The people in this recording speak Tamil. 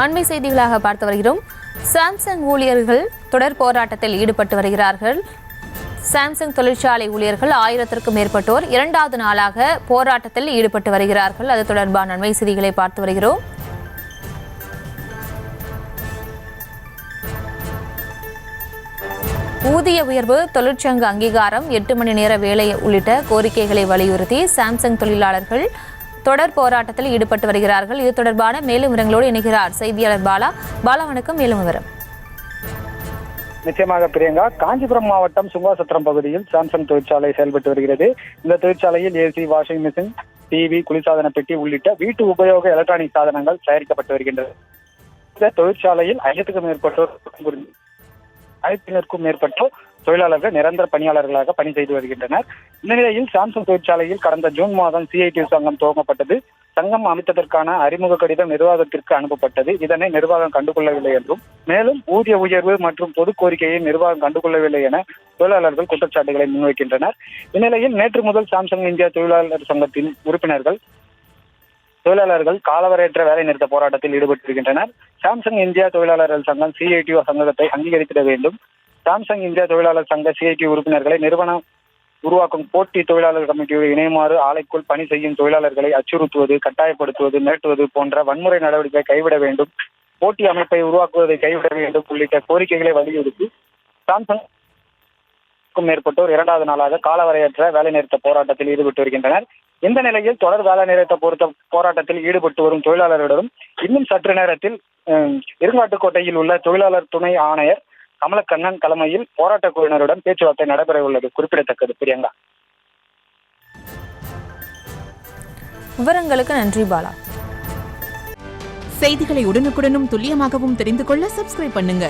அண்மை செய்திகளாக பார்த்து வருகிறோம். சாம்சங் ஊழியர்கள் தொடர் போராட்டத்தில் ஈடுபட்டு வருகிறார்கள். சாம்சங் தொழிற்சாலை ஊழியர்கள் 1000க்கும் மேற்பட்டோர் 2வது நாளாக போராட்டத்தில் ஈடுபட்டு வருகிறார்கள். அது தொடர்பான அண்மை செய்திகளை பார்த்து வருகிறோம். ஊதிய உயர்வு, தொழிற்சங்க அங்கீகாரம், 8 மணி நேர வேலை உள்ளிட்ட கோரிக்கைகளை வலியுறுத்தி சாம்சங் தொழிலாளர்கள் தொடர் போராட்டத்தில் ஈடுபட்டு வருகிறார்கள். இது தொடர்பான மேலும் விவரங்களோடு இணைகிறார் செய்தியாளர் பாலா. வணக்கம். மேலும் விவரம். நிச்சயமாக பிரியங்கா, காஞ்சிபுரம் மாவட்டம் சுங்காசத்திரம் பகுதியில் சாம்சங் தொழிற்சாலை செயல்பட்டு வருகிறது. இந்த தொழிற்சாலையில் ஏசி, வாஷிங் மிஷின், டிவி, குளிர்சாதன பெட்டி உள்ளிட்ட வீட்டு உபயோக எலக்ட்ரானிக் சாதனங்கள் தயாரிக்கப்பட்டு வருகின்றன. இந்த தொழிற்சாலையில் 1000க்கும் மேற்பட்டோர் தொழிலாளர்கள் நிரந்தர பணியாளர்களாக பணி செய்து வருகின்றனர். இந்த நிலையில் சாம்சங் தொழிற்சாலையில் கடந்த ஜூன் மாதம் CITU சங்கம் துவங்கப்பட்டது. சங்கம் அமைத்ததற்கான அறிமுக கடிதம் நிர்வாகத்திற்கு அனுப்பப்பட்டது. இதனை நிர்வாகம் கண்டுகொள்ளவில்லை என்றும், மேலும் ஊதிய உயர்வு மற்றும் பொது கோரிக்கையை நிர்வாகம் கண்டுகொள்ளவில்லை என தொழிலாளர்கள் குற்றச்சாட்டுகளை முன்வைக்கின்றனர். இந்நிலையில் நேற்று முதல் சாம்சங் இந்தியா தொழிலாளர் சங்கத்தின் உறுப்பினர்கள் தொழிலாளர்கள் காலவரையற்ற வேலை நிறுத்த போராட்டத்தில் ஈடுபட்டு வருகின்றனர். சாம்சங் இந்தியா தொழிலாளர்கள் சங்கம் CITU சங்கத்தை அங்கீகரித்திட வேண்டும். சாம்சங் இந்தியா தொழிலாளர் சங்க CITU உறுப்பினர்களை நிறுவனம் உருவாக்கும் போட்டி தொழிலாளர் கமிட்டியோடு இணையுமாறு ஆலைக்குள் பணி செய்யும் தொழிலாளர்களை அச்சுறுத்துவது, கட்டாயப்படுத்துவது, மிரட்டுவது போன்ற வன்முறை நடவடிக்கைகளை கைவிட வேண்டும், போட்டி அமைப்பை உருவாக்குவதை கைவிட வேண்டும் உள்ளிட்ட கோரிக்கைகளை வலியுறுத்தி சாம்சங் மேற்பட்டோர் 2வது நாளாக காலவரையற்ற வேலைநிறுத்த போராட்டத்தில் ஈடுபட்டு வருகின்றனர். இந்த நிலையில் தொடர் வேலைநிறுத்த போராட்டத்தில் ஈடுபட்டு வரும் தொழிலாளர்களிடம் இன்னும் சற்று நேரத்தில் இருங்காட்டுக்கோட்டையில் உள்ள தொழிலாளர் துணை ஆணையர் கமலக்கண்ணன் தலைமையில் போராட்ட குழுவினருடன் பேச்சுவார்த்தை நடைபெற உள்ளது குறிப்பிடத்தக்கது. பிரியங்கா, விவரங்களுக்கு நன்றி பாலா. செய்திகளை உடனுக்குடனும் துல்லியமாகவும் தெரிந்து கொள்ள சப்ஸ்கிரைப் பண்ணுங்க.